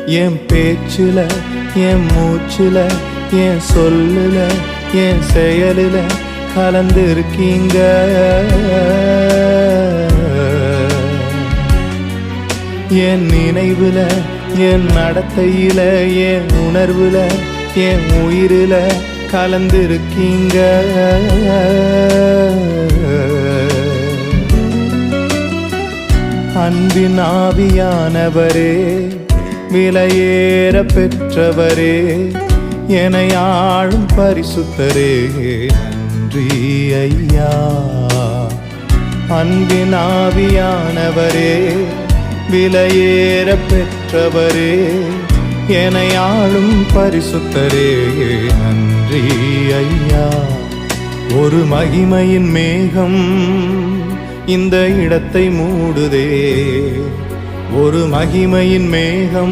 என் பேச்சுல, என் மூச்சுல, என் சொல்லுல, என் செயலுல கலந்திருக்கீங்க. என் நினைவுல, என் நடத்தையில, என் உணர்வுல, என் உயிரில கலந்திருக்கீங்க. அன்பின் ஆவியானவரே, விலையேற பெற்றவரே, என்னை ஆளும் பரிசுத்தரே, நன்றி ஐயா. அன்பின் ஆவியானவரே, விலையேற பெற்றவரே, என்னை ஆளும் பரிசுத்தரே, நன்றி ஐயா. ஒரு மகிமையின் மேகம் இந்த இடத்தை மூடுதே, ஒரு மகிமையின் மேகம்